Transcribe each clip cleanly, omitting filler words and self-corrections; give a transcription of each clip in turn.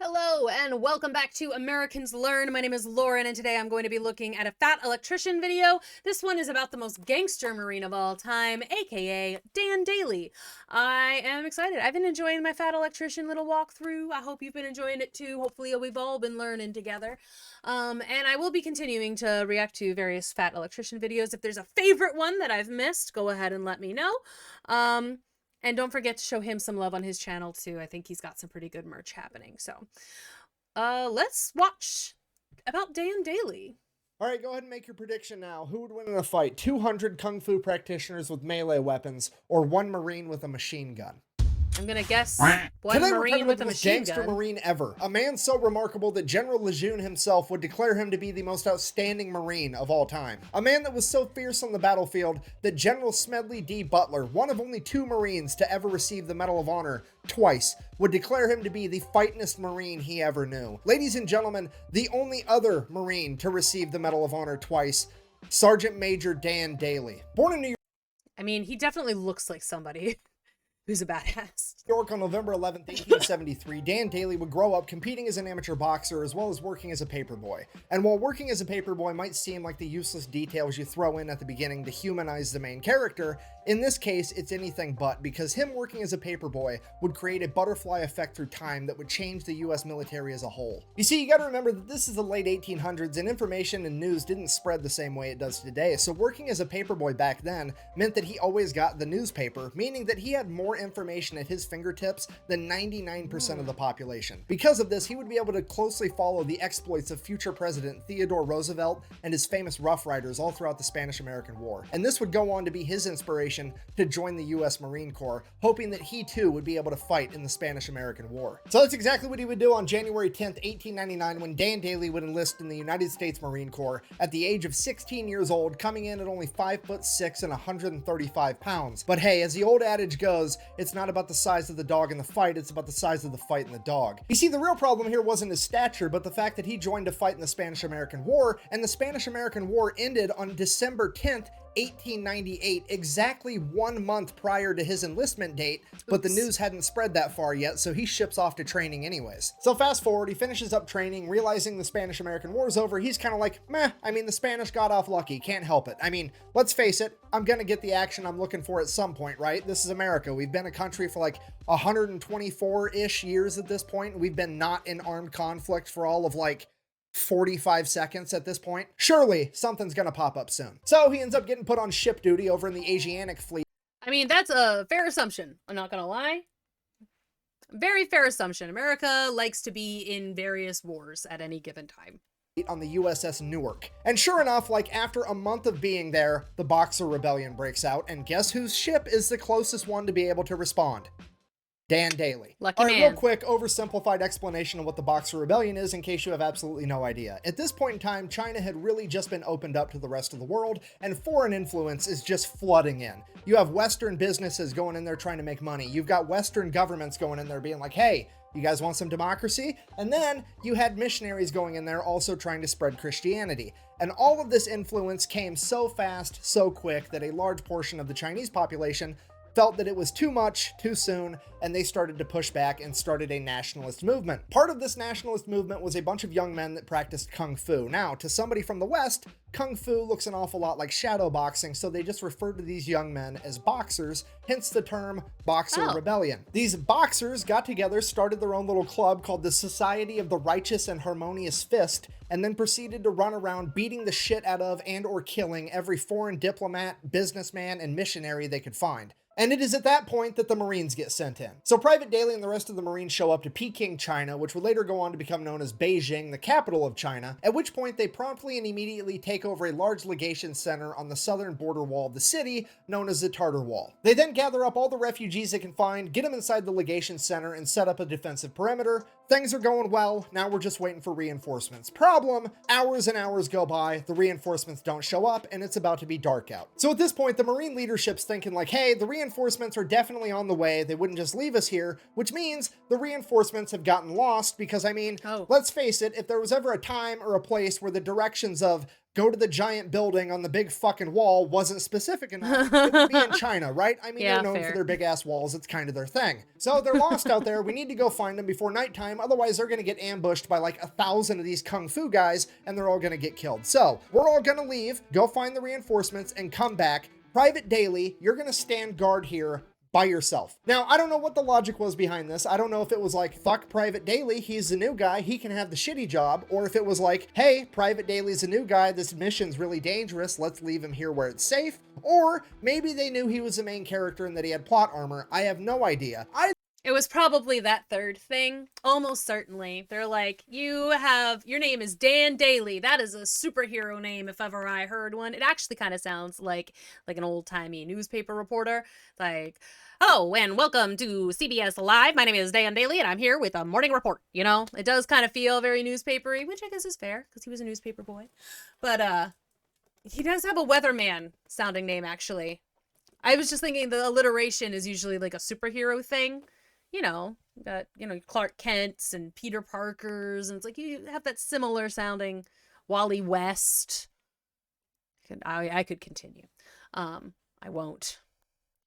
Hello and welcome back to Americans Learn. My name is Lauren and today I'm going to be looking at a Fat Electrician video. This one is about the most gangster Marine of all time, aka Dan Daly. I am excited. I've been enjoying my Fat Electrician little walkthrough. I hope you've been enjoying it too. Hopefully we've all been learning together. And I will be continuing to react to various Fat Electrician videos. If there's a favorite one that I've missed, go ahead and let me know. And don't forget to show him some love on his channel too. I think he's got some pretty good merch happening. So, let's watch about Dan Daly. All right, go ahead and make your prediction now. Who would win in a fight? 200 Kung Fu practitioners with melee weapons or one Marine with a machine gun? I'm gonna guess one Marine with a machine gangster gun. Marine ever. A man so remarkable that General Lejeune himself would declare him to be the most outstanding Marine of all time. A man that was so fierce on the battlefield that General Smedley D. Butler, one of only 2 Marines to ever receive the Medal of Honor twice, would declare him to be the fightingest Marine he ever knew. Ladies and gentlemen, the only other Marine to receive the Medal of Honor twice, Sergeant Major Dan Daly. Born in New I mean, he definitely looks like somebody who's a badass. York on November 11th, 1873, Dan Daly would grow up competing as an amateur boxer as well as working as a paperboy. And while working as a paperboy might seem like the useless details you throw in at the beginning to humanize the main character, in this case, it's anything but, because him working as a paperboy would create a butterfly effect through time that would change the US military as a whole. You see, you gotta remember that this is the late 1800s and information and news didn't spread the same way it does today, so working as a paperboy back then meant that he always got the newspaper, meaning that he had more information at his fingertips than 99% of the population. Because of this, he would be able to closely follow the exploits of future President Theodore Roosevelt and his famous Rough Riders all throughout the Spanish-American War. And this would go on to be his inspiration to join the US Marine Corps, hoping that he too would be able to fight in the Spanish-American War. So that's exactly what he would do on January 10th, 1899, when Dan Daly would enlist in the United States Marine Corps at the age of 16 years old, coming in at only 5'6" and 135 pounds. But hey, as the old adage goes, it's not about the size of the dog in the fight, it's about the size of the fight in the dog. You see, the real problem here wasn't his stature, but the fact that he joined to fight in the Spanish-American War, and the Spanish-American War ended on December 10th, 1898, exactly 1 month prior to his enlistment date, but the news hadn't spread that far yet, so he ships off to training anyways. So fast forward, he finishes up training, realizing the Spanish-American War's over. He's kind of like, meh, I mean, the Spanish got off lucky, can't help it. I mean, let's face it, I'm gonna get the action I'm looking for at some point, right? This is America. We've been a country for like 124-ish years at this point, and we've been not in armed conflict for all of like 45 seconds at this point. Surely something's gonna pop up soon. So he ends up getting put on ship duty over in the Asiatic fleet. I mean, that's a fair assumption. I'm not gonna lie. Very fair assumption. America likes to be in various wars at any given time. On the USS Newark. And sure enough, like after a month of being there, the Boxer Rebellion breaks out, and guess whose ship is the closest one to be able to respond? Dan Daly. Lucky All right, man. real quick, oversimplified explanation of what the Boxer Rebellion is in case you have absolutely no idea. At this point in time, China had really just been opened up to the rest of the world, and foreign influence is just flooding in. You have Western businesses going in there trying to make money. You've got Western governments going in there being like, hey, you guys want some democracy? And then you had missionaries going in there also trying to spread Christianity. And all of this influence came so fast, so quick, that a large portion of the Chinese population felt that it was too much, too soon, and they started to push back and started a nationalist movement. Part of this nationalist movement was a bunch of young men that practiced Kung Fu. Now, to somebody from the West, Kung Fu looks an awful lot like shadow boxing, so they just referred to these young men as boxers, hence the term Boxer Rebellion. These boxers got together, started their own little club called the Society of the Righteous and Harmonious Fist, and then proceeded to run around beating the shit out of and or killing every foreign diplomat, businessman, and missionary they could find. And it is at that point that the Marines get sent in. So Private Daly and the rest of the Marines show up to Peking, China, which would later go on to become known as Beijing, the capital of China, at which point they promptly and immediately take over a large legation center on the southern border wall of the city, known as the Tartar Wall. They then gather up all the refugees they can find, get them inside the legation center, and set up a defensive perimeter. Things are going well, now we're just waiting for reinforcements. Problem, hours and hours go by, the reinforcements don't show up, and it's about to be dark out. So at this point, the Marine leadership's thinking like, hey, the reinforcements are definitely on the way, they wouldn't just leave us here, which means the reinforcements have gotten lost because, I mean, let's face it, if there was ever a time or a place where the directions of go to the giant building on the big fucking wall wasn't specific enough, it would be in China, right? I mean, Yeah, they're known fair. for their big ass walls. It's kind of their thing. So they're lost out there. We need to go find them before nighttime. Otherwise, they're going to get ambushed by like 1,000 of these kung fu guys, and they're all going to get killed. So we're all going to leave, go find the reinforcements, and come back. Private Daly, you're going to stand guard here by yourself. Now, I don't know what the logic was behind this. I don't know if it was like, fuck Private Daly, he's the new guy, he can have the shitty job, or if it was like, hey, Private Daly's a new guy, this mission's really dangerous, let's leave him here where it's safe, or maybe they knew he was the main character and that he had plot armor. I have no idea. It was probably that third thing. Almost certainly. They're like, your name is Dan Daly. That is a superhero name if ever I heard one. It actually kind of sounds like an old-timey newspaper reporter. Like, hello and welcome to CBS Live. My name is Dan Daly and I'm here with a morning report. You know, it does kind of feel very newspapery, which I guess is fair because he was a newspaper boy. But he does have a weatherman sounding name, actually. I was just thinking the alliteration is usually like a superhero thing. You know, got, Clark Kent's and Peter Parker's, and it's like you have that similar sounding Wally West. I could continue. I won't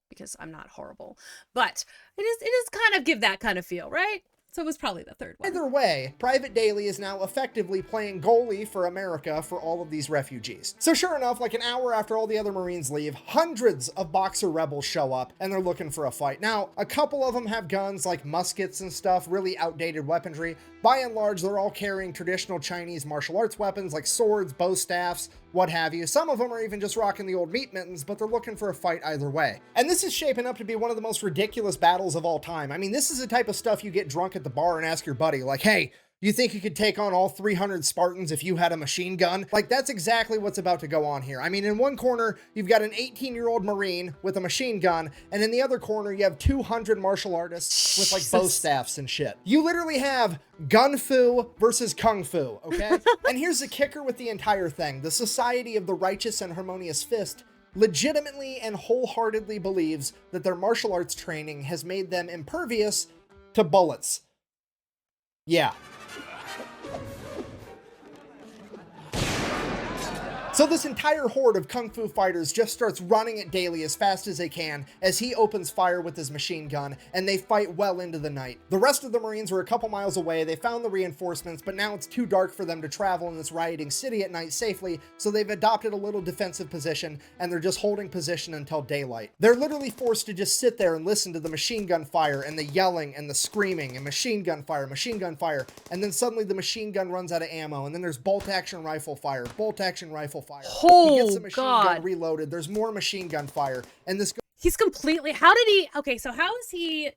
because I'm not horrible, but it is kind of give that kind of feel, right? So it was probably the third one. Either way, Private Daly is now effectively playing goalie for America for all of these refugees. So sure enough, like an hour after all the other Marines leave, hundreds of Boxer rebels show up and they're looking for a fight. Now, a couple of them have guns like muskets and stuff, really outdated weaponry. By and large, they're all carrying traditional Chinese martial arts weapons like swords, bow staffs, what have you. Some of them are even just rocking the old meat mittens, but they're looking for a fight either way. And this is shaping up to be one of the most ridiculous battles of all time. I mean, this is the type of stuff you get drunk at the bar and ask your buddy, like, hey, you think you could take on all 300 Spartans if you had a machine gun? Like, that's exactly what's about to go on here. I mean, in one corner, you've got an 18-year-old Marine with a machine gun, and in the other corner, you have 200 martial artists with, like, bow staffs and shit. You literally have gun fu versus kung fu, okay? And here's the kicker with the entire thing. The Society of the Righteous and Harmonious Fist legitimately and wholeheartedly believes that their martial arts training has made them impervious to bullets. Yeah. So this entire horde of kung fu fighters just starts running at Daly as fast as they can as he opens fire with his machine gun, and they fight well into the night. The rest of the Marines were a couple miles away. They found the reinforcements, but now it's too dark for them to travel in this rioting city at night safely, so they've adopted a little defensive position, and they're just holding position until daylight. They're literally forced to just sit there and listen to the machine gun fire and the yelling and the screaming and machine gun fire, and then suddenly the machine gun runs out of ammo, and then there's bolt-action rifle fire, fire. Oh, he gets the machine God. gun reloaded. There's more machine gun fire, and this. He's completely. How did he? Okay, so how is he?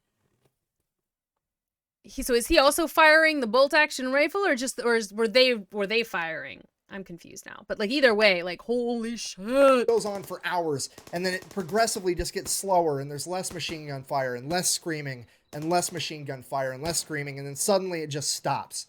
So is he also firing the bolt action rifle, were they firing? I'm confused now. But like either way, like holy shit. Goes on for hours, and then it progressively just gets slower, and there's less machine gun fire and less screaming and less machine gun fire and less screaming, and then suddenly it just stops.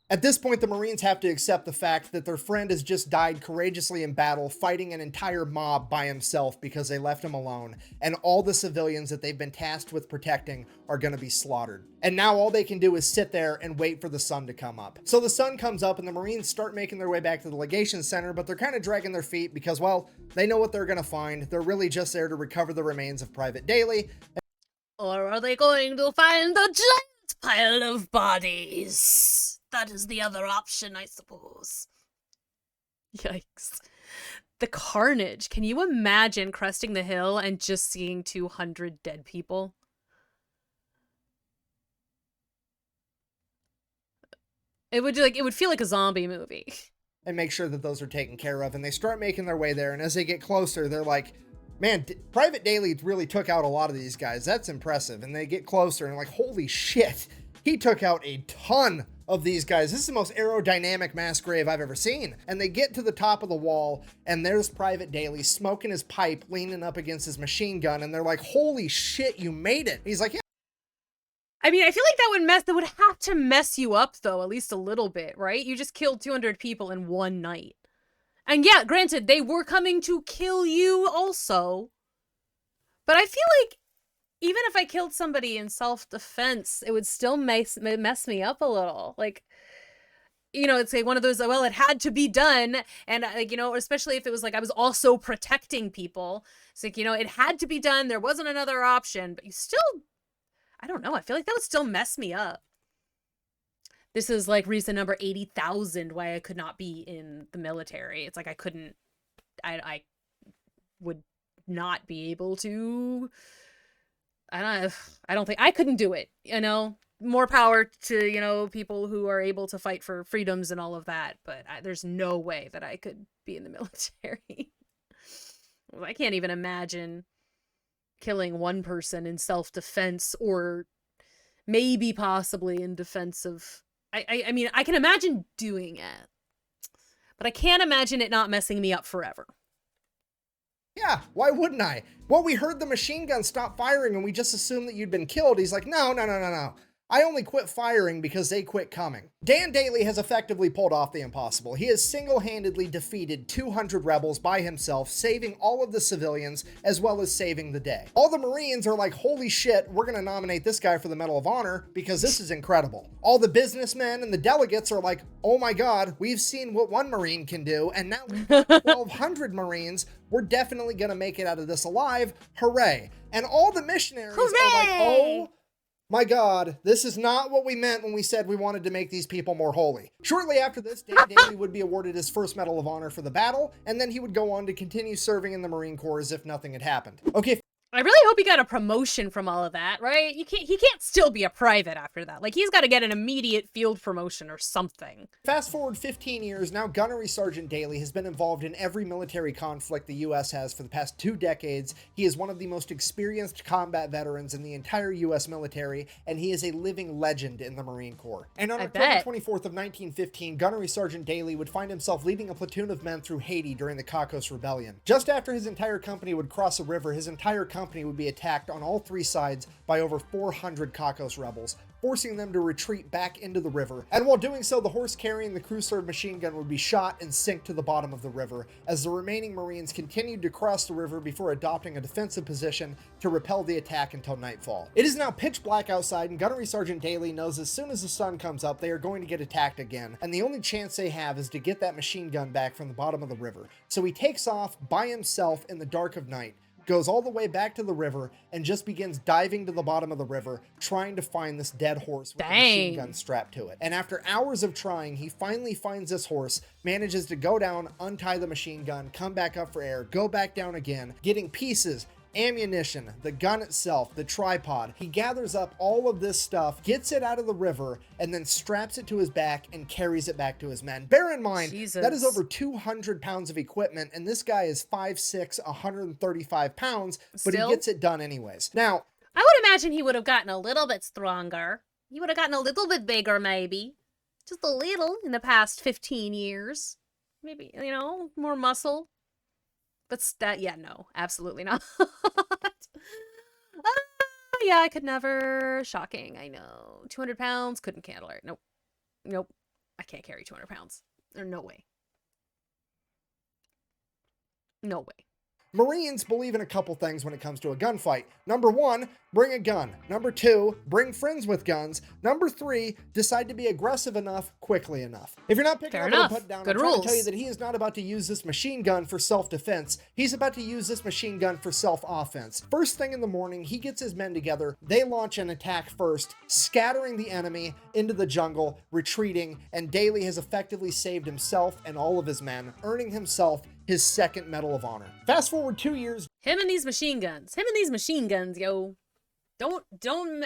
At this point, the Marines have to accept the fact that their friend has just died courageously in battle, fighting an entire mob by himself because they left him alone, and all the civilians that they've been tasked with protecting are going to be slaughtered. And now all they can do is sit there and wait for the sun to come up. So the sun comes up and the Marines start making their way back to the legation center, but they're kind of dragging their feet because, well, they know what they're going to find. They're really just there to recover the remains of Private Daly. Or are they going to find a giant pile of bodies? That is the other option, I suppose. Yikes. The carnage. Can you imagine cresting the hill and just seeing 200 dead people? It would feel like a zombie movie. And make sure that those are taken care of. And they start making their way there. And as they get closer, they're like, man, Private Daly really took out a lot of these guys. That's impressive. And they get closer and like, holy shit. He took out a ton of these guys. This is the most aerodynamic mass grave I've ever seen. And they get to the top of the wall, and there's Private Daly smoking his pipe, leaning up against his machine gun, and they're like, holy shit, you made it. He's like, yeah. I mean, I feel like that would have to mess you up, though, at least a little bit, right? You just killed 200 people in one night. And yeah, granted, they were coming to kill you also. But I feel like even if I killed somebody in self-defense, it would still mess me up a little. Like, you know, it's like one of those, well, it had to be done. And like, you know, especially if it was like, I was also protecting people. It's like, you know, it had to be done. There wasn't another option, but you still, I don't know. I feel like that would still mess me up. This is like reason number 80,000 why I could not be in the military. It's like, I couldn't, I would not be able to, I don't think I couldn't do it, you know. More power to, you know, people who are able to fight for freedoms and all of that, but there's no way that I could be in the military. I can't even imagine killing one person in self-defense, or maybe possibly in defense of, I mean, I can imagine doing it, but I can't imagine it not messing me up forever. Yeah, why wouldn't I? Well, we heard the machine gun stop firing and we just assumed that you'd been killed. He's like, no. I only quit firing because they quit coming. Dan Daly has effectively pulled off the impossible. He has single-handedly defeated 200 rebels by himself, saving all of the civilians as well as saving the day. All the Marines are like, holy shit, we're gonna nominate this guy for the Medal of Honor because this is incredible. All the businessmen and the delegates are like, oh my god, we've seen what one Marine can do, and now we've got 1,200 Marines. We're definitely gonna make it out of this alive. Hooray. And all the missionaries are like, oh my god, this is not what we meant when we said we wanted to make these people more holy. Shortly after this, Dan Daly would be awarded his first Medal of Honor for the battle, and then he would go on to continue serving in the Marine Corps as if nothing had happened. Okay, I really hope he got a promotion from all of that, right? He can't still be a private after that. Like, he's got to get an immediate field promotion or something. fast forward 15 years, now Gunnery Sergeant Daly has been involved in every military conflict the U.S. has for the past 2 decades. He is one of the most experienced combat veterans in the entire U.S. military, and he is a living legend in the Marine Corps. And on October 24th of 1915, Gunnery Sergeant Daly would find himself leading a platoon of men through Haiti during the Cocos Rebellion. Just after his entire company would cross a river, his entire company would be attacked on all 3 sides by over 400 Cocos rebels, forcing them to retreat back into the river. And while doing so, the horse carrying the crew-served machine gun would be shot and sink to the bottom of the river, as the remaining Marines continued to cross the river before adopting a defensive position to repel the attack until nightfall. It is now pitch black outside, and Gunnery Sergeant Daly knows as soon as the sun comes up, they are going to get attacked again, and the only chance they have is to get that machine gun back from the bottom of the river. So he takes off by himself in the dark of night, goes all the way back to the river, and just begins diving to the bottom of the river, trying to find this dead horse with a machine gun strapped to it. And after hours of trying, he finally finds this horse, manages to go down, untie the machine gun, come back up for air, go back down again, getting pieces, ammunition, the gun itself, the tripod. He gathers up all of this stuff, gets it out of the river, and then straps it to his back and carries it back to his men. Bear in mind, that is over 200 pounds of equipment, and this guy is 5'6", 135 pounds, but he gets it done anyways. Now, I would imagine he would have gotten a little bit stronger. He would have gotten a little bit bigger, maybe. Just a little in the past 15 years. Maybe, you know, more muscle. But yeah, no, absolutely not. Yeah, I could never. Shocking, I know. 200 pounds, couldn't handle it. Nope. I can't carry 200 pounds. There's no way. No way. Marines believe in a couple things when it comes to a gunfight. Number 1, bring a gun. Number 2, bring friends with guns. Number 3, decide to be aggressive enough, quickly enough. If you're not picking up what I'm putting down, I'm trying to tell you that he is not about to use this machine gun for self-defense. He's about to use this machine gun for self-offense. First thing in the morning, he gets his men together. They launch an attack first, scattering the enemy into the jungle, retreating, and Daly has effectively saved himself and all of his men, earning himself his second Medal of Honor. Fast forward 2 years. Him and these machine guns, yo. Don't,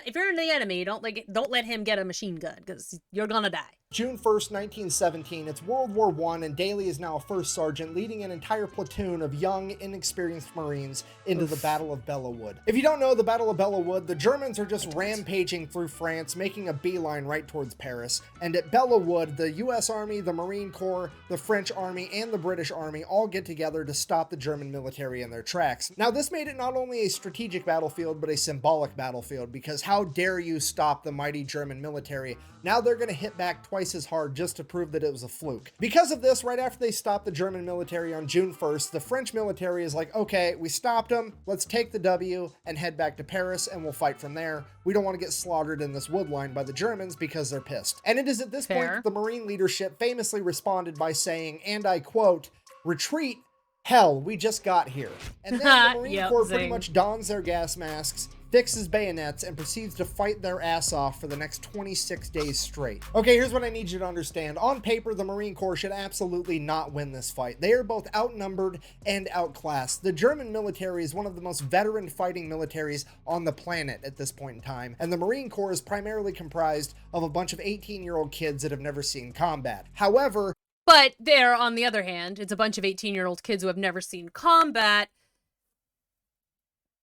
if you're the enemy, don't let him get a machine gun, because you're gonna die. June 1st, 1917, it's World War I, and Daly is now a first sergeant, leading an entire platoon of young, inexperienced Marines into the Battle of Belleau Wood. If you don't know the Battle of Belleau Wood, the Germans are just rampaging through France, making a beeline right towards Paris. And at Belleau Wood, the US Army, the Marine Corps, the French Army, and the British Army all get together to stop the German military in their tracks. Now, this made it not only a strategic battlefield, but a symbolic battlefield, because how dare you stop the mighty German military? Now they're going to hit back twice twice as hard just to prove that it was a fluke. Because of this, right after they stopped the German military on June 1st, the French military is like, okay, we stopped them, let's take the W and head back to Paris and we'll fight from there. We don't want to get slaughtered in this wood line by the Germans because they're pissed. And it is at this point that the Marine leadership famously responded by saying, and I quote, "Retreat? Hell, we just got here." And then the Marine Corps pretty much dons their gas masks, fixes bayonets, and proceeds to fight their ass off for the next 26 days straight. Okay, here's what I need you to understand. On paper, the Marine Corps should absolutely not win this fight. They are both outnumbered and outclassed. The German military is one of the most veteran fighting militaries on the planet at this point in time, and the Marine Corps is primarily comprised of a bunch of 18-year-old kids that have never seen combat. However, but there, on the other hand, it's a bunch of 18-year-old kids who have never seen combat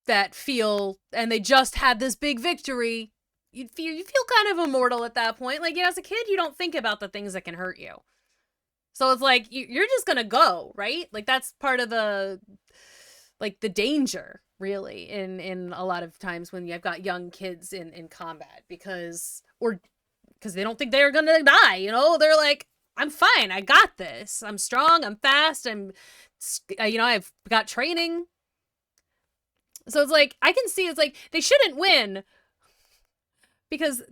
that feel, and they just had this big victory. You feel kind of immortal at that point. Like, as a kid, you don't think about the things that can hurt you. So it's like, you're just gonna go, right? Like, that's part of the danger, really, in a lot of times when you've got young kids in combat, because they don't think they're gonna die, you know? They're like, I'm fine. I got this. I'm strong. I'm fast. I've got training. So it's like, I can see it's like, they shouldn't win because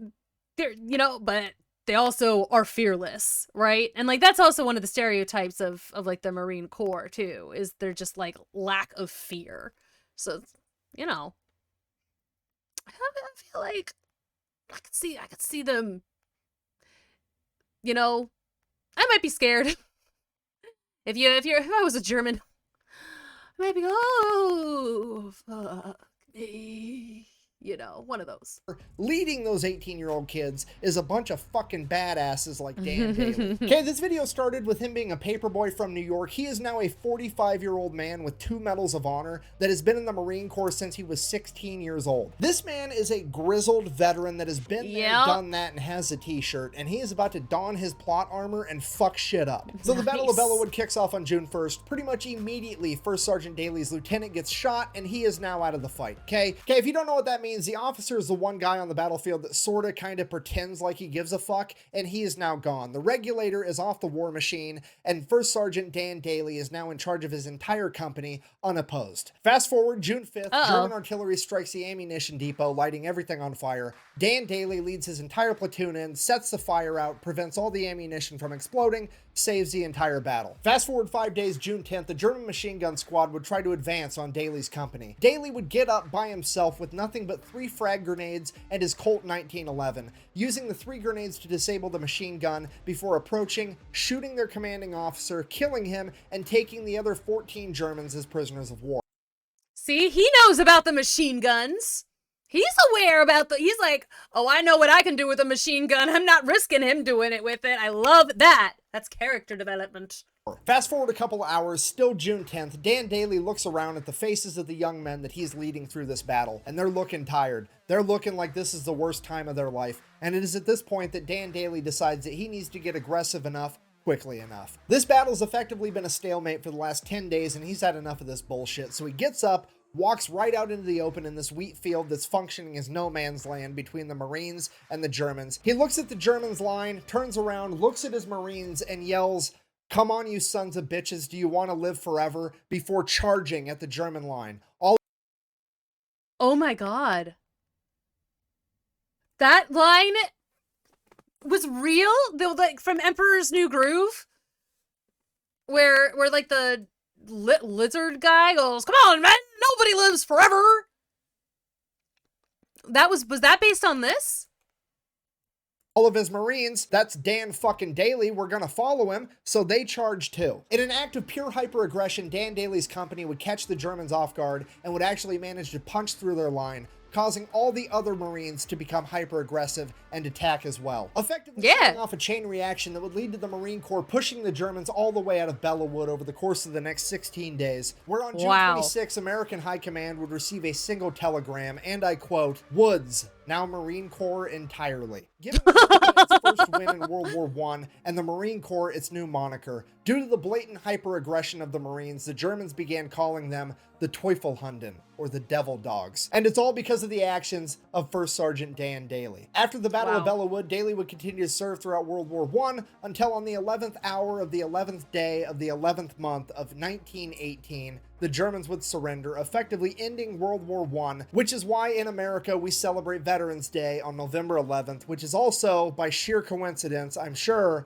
they're, but they also are fearless, right? And like, that's also one of the stereotypes of like the Marine Corps too, is they're just like lack of fear. So, I feel like I could see them, I might be scared. If I was a German, I might be, oh, fuck me. One of those. Leading those 18-year-old kids is a bunch of fucking badasses like Dan Daly. Okay, this video started with him being a paperboy from New York. He is now a 45-year-old man with 2 medals of honor that has been in the Marine Corps since he was 16 years old. This man is a grizzled veteran that has been there, done that, and has a t-shirt, and he is about to don his plot armor and fuck shit up. So the Battle of Bellewood kicks off on June 1st. Pretty much immediately, First Sergeant Daly's lieutenant gets shot, and he is now out of the fight, okay? Okay, if you don't know what that means, the officer is the one guy on the battlefield that sort of kind of pretends like he gives a fuck, and he is now gone. The regulator is off the war machine, and First Sergeant Dan Daly is now in charge of his entire company, unopposed. Fast forward, June 5th, German artillery strikes the ammunition depot, lighting everything on fire. Dan Daly leads his entire platoon in, sets the fire out, prevents all the ammunition from exploding, saves the entire battle. Fast forward 5 days, June 10th, the German machine gun squad would try to advance on Daly's company. Daly would get up by himself with nothing but 3 frag grenades and his Colt 1911, using the 3 grenades to disable the machine gun before approaching, shooting their commanding officer, killing him, and taking the other 14 Germans as prisoners of war. See, he knows about the machine guns. He's aware about he's like, oh, I know what I can do with a machine gun. I'm not risking him doing it with it. I love that. That's character development. Fast forward a couple of hours, still June 10th, Dan Daly looks around at the faces of the young men that he's leading through this battle, and they're looking tired. They're looking like this is the worst time of their life, and it is at this point that Dan Daly decides that he needs to get aggressive enough quickly enough. This battle's effectively been a stalemate for the last 10 days, and he's had enough of this bullshit, so he gets up, walks right out into the open in this wheat field that's functioning as no man's land between the Marines and the Germans. He looks at the Germans' line, turns around, looks at his Marines, and yells, "Come on, you sons of bitches, do you want to live forever?" before charging at the German line. Oh my god. That line was real? Like from Emperor's New Groove? Where like the lizard guy goes, "Come on, man, nobody lives forever." Was that based on this? All of his Marines, that's Dan fucking Daly, were gonna follow him, so they charged too. In an act of pure hyper-aggression, Dan Daly's company would catch the Germans off guard and would actually manage to punch through their line, causing all the other Marines to become hyper-aggressive and attack as well. Effectively setting off a chain reaction that would lead to the Marine Corps pushing the Germans all the way out of Bellewood over the course of the next 16 days, where on June 26, American High Command would receive a single telegram, and I quote, "Woods, now Marine Corps entirely. Giving America its first win in World War I and the Marine Corps its new moniker. Due to the blatant hyper-aggression of the Marines, the Germans began calling them the Teufelhunden, or the Devil Dogs. And it's all because of the actions of First Sergeant Dan Daly. After the Battle of Belleau Wood, Daly would continue to serve throughout World War I until on the 11th hour of the 11th day of the 11th month of 1918, the Germans would surrender, effectively ending World War I, which is why in America we celebrate Veterans Day on November 11th, which is also, by sheer coincidence, I'm sure,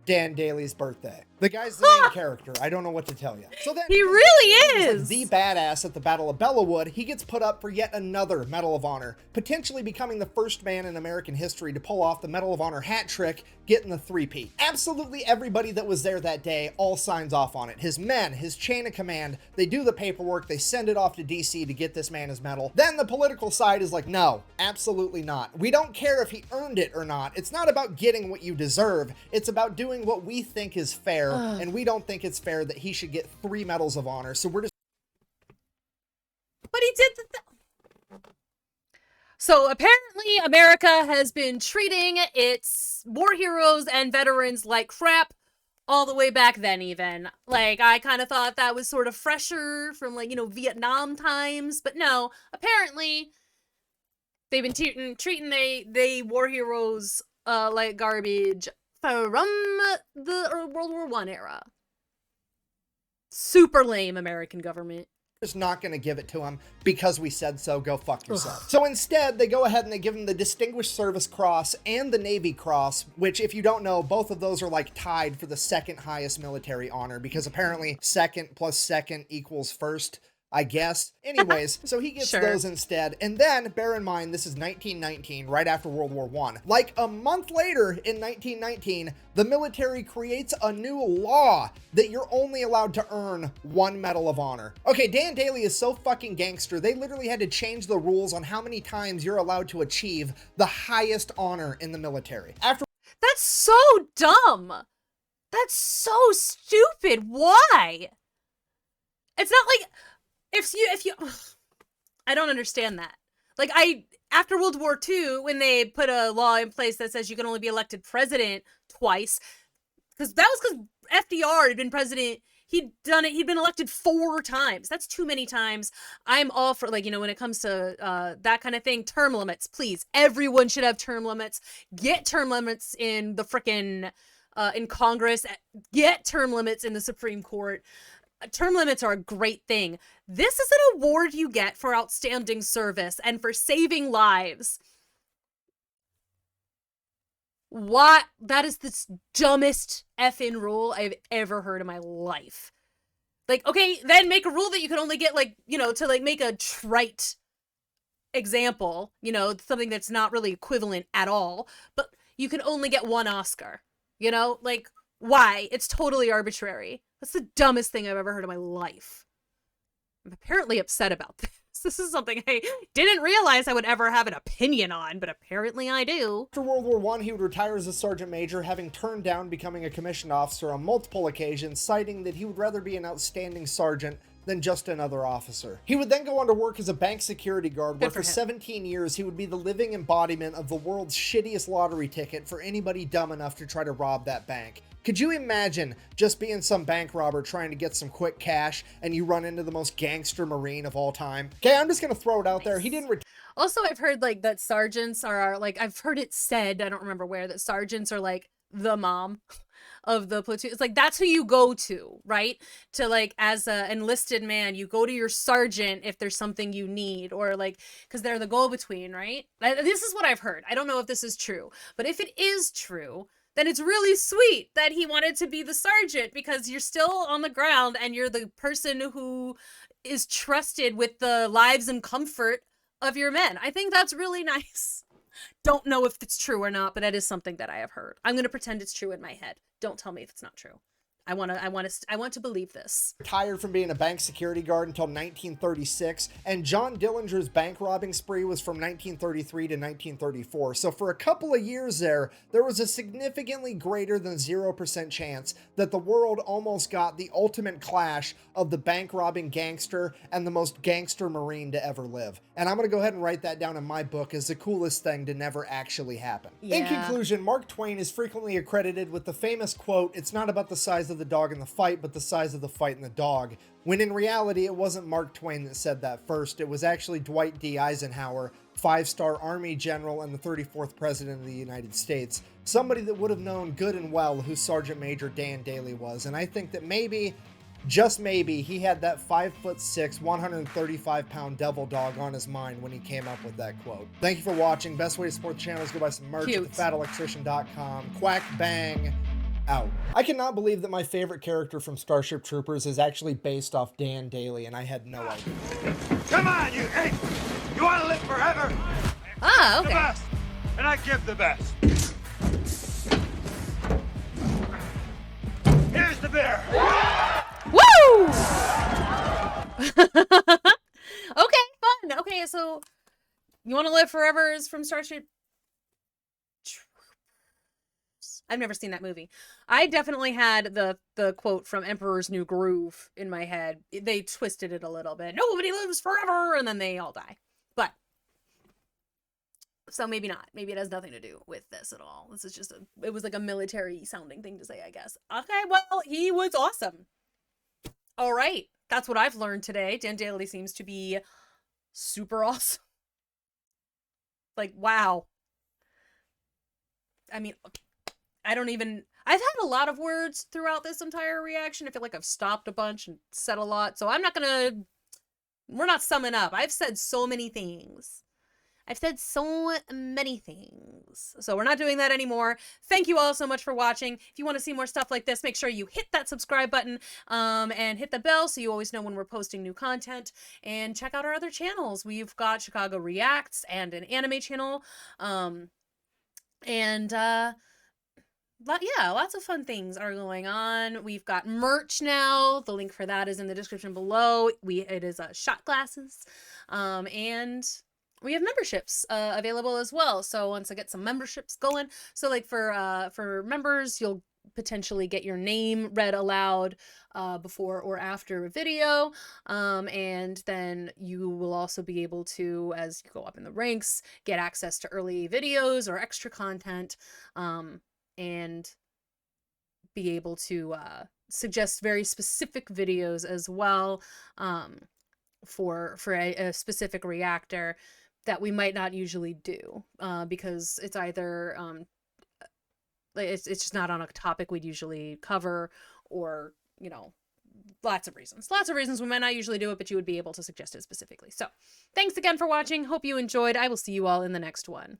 Dan Daly's birthday. The guy's the main character. I don't know what to tell you. So then He really is! like the badass at the Battle of Belleau Wood, he gets put up for yet another Medal of Honor, potentially becoming the first man in American history to pull off the Medal of Honor hat trick, getting the three-peat. Absolutely everybody that was there that day all signs off on it. His men, his chain of command, they do the paperwork, they send it off to DC to get this man his medal. Then the political side is like, no, absolutely not. We don't care if he earned it or not. It's not about getting what you deserve. It's about doing what we think is fair. And we don't think it's fair that he should get 3 medals of honor. So we're just. But he did So apparently America has been treating its war heroes and veterans like crap all the way back then even. Like, I kind of thought that was sort of fresher from, like, you know, Vietnam times. But no, apparently they've been treating they war heroes like garbage from the World War I era. Super lame American government. Just not going to give it to him because we said so. Go fuck yourself. So instead, they go ahead and they give him the Distinguished Service Cross and the Navy Cross, which, if you don't know, both of those are like tied for the second highest military honor, because apparently second plus second equals first, I guess. Anyways, so he gets those instead. And then, bear in mind, this is 1919, right after World War I. Like a month later in 1919, the military creates a new law that you're only allowed to earn 1 Medal of Honor. Okay, Dan Daly is so fucking gangster, they literally had to change the rules on how many times you're allowed to achieve the highest honor in the military. That's so dumb. That's so stupid. Why? It's not like... If you, I don't understand that. Like, after World War II, when they put a law in place that says you can only be elected president twice, because that was because FDR had been president, he'd done it, he'd been elected 4 times. That's too many times. I'm all for, like, you know, when it comes to that kind of thing, term limits, please. Everyone should have term limits. Get term limits in the frickin', in Congress. Get term limits in the Supreme Court. Term limits are a great thing. This is an award you get for outstanding service and for saving lives. What? That is the dumbest effing rule I've ever heard in my life. Like, okay, then make a rule that you can only get, like, you know, to, like, make a trite example, you know, something that's not really equivalent at all, but you can only get 1 Oscar, you know? Like, why? It's totally arbitrary. That's the dumbest thing I've ever heard in my life. I'm apparently upset about this. This is something I didn't realize I would ever have an opinion on, but apparently I do. After World War I, he would retire as a sergeant major, having turned down becoming a commissioned officer on multiple occasions, citing that he would rather be an outstanding sergeant than just another officer. He would then go on to work as a bank security guard, where for 17 years he would be the living embodiment of the world's shittiest lottery ticket for anybody dumb enough to try to rob that bank. Could you imagine just being some bank robber trying to get some quick cash and you run into the most gangster Marine of all time? Okay, I'm just gonna throw it out there. He didn't Also, I've heard, like, that sergeants are, like, I've heard it said, I don't remember where, that sergeants are, like, the mom of the platoon. It's like, that's who you go to, right? To, like, as a enlisted man, you go to your sergeant if there's something you need, or, like, because they're the go-between, right? This is what I've heard. I don't know if this is true, but if it is true, then it's really sweet that he wanted to be the sergeant, because you're still on the ground and you're the person who is trusted with the lives and comfort of your men. I think that's really nice. Don't know if it's true or not, but that is something that I have heard. I'm going to pretend it's true in my head. Don't tell me if it's not true. I want to believe this. Retired from being a bank security guard until 1936, and John Dillinger's bank robbing spree was from 1933 to 1934. So for a couple of years there was a significantly greater than 0% chance that the world almost got the ultimate clash of the bank robbing gangster and the most gangster Marine to ever live. And I'm going to go ahead and write that down in my book as the coolest thing to never actually happen. Yeah. In conclusion, Mark Twain is frequently accredited with the famous quote, "It's not about the size of the dog in the fight, but the size of the fight in the dog," when in reality it wasn't Mark Twain that said that first. It was actually Dwight D. Eisenhower, 5-star Army general and the 34th president of the United States, somebody that would have known good and well who Sergeant Major Dan Daly was. And I think that maybe, just maybe, he had that 5'6", 135-pound devil dog on his mind when he came up with that quote. Thank you for watching. Best way to support the channel is go buy some merch Cute. at thefatelectrician.com. Quack bang out. I cannot believe that my favorite character from Starship Troopers is actually based off Dan Daly, and I had no idea. Come on, you ape! You want to live forever? Ah, The okay. best, and I give the best. Here's the beer. Woo! Okay, fun. Okay, so You Want to Live Forever is from Starship Troopers. I've never seen that movie. I definitely had the quote from Emperor's New Groove in my head. They twisted it a little bit. Nobody lives forever, and then they all die. But so maybe not. Maybe it has nothing to do with this at all. This is just it was like a military sounding thing to say, I guess. Okay, well, he was awesome. All right. That's what I've learned today. Dan Daly seems to be super awesome. Like, wow. I mean, I've had a lot of words throughout this entire reaction. I feel like I've stopped a bunch and said a lot. So we're not summing up. I've said so many things. So we're not doing that anymore. Thank you all so much for watching. If you want to see more stuff like this, make sure you hit that subscribe button and hit the bell so you always know when we're posting new content. And check out our other channels. We've got Chicago Reacts and an anime channel. Lots of fun things are going on. We've got merch now. The link for that is in the description below. It is shot glasses. And we have memberships available as well. So once I get some memberships going, so like for members, you'll potentially get your name read aloud before or after a video, and then you will also be able to, as you go up in the ranks, get access to early videos or extra content, and be able to suggest very specific videos as well, for a specific reactor that we might not usually do, because it's either it's just not on a topic we'd usually cover, or lots of reasons we might not usually do it, but you would be able to suggest it specifically. So thanks again for watching. Hope you enjoyed. I will see you all in the next one.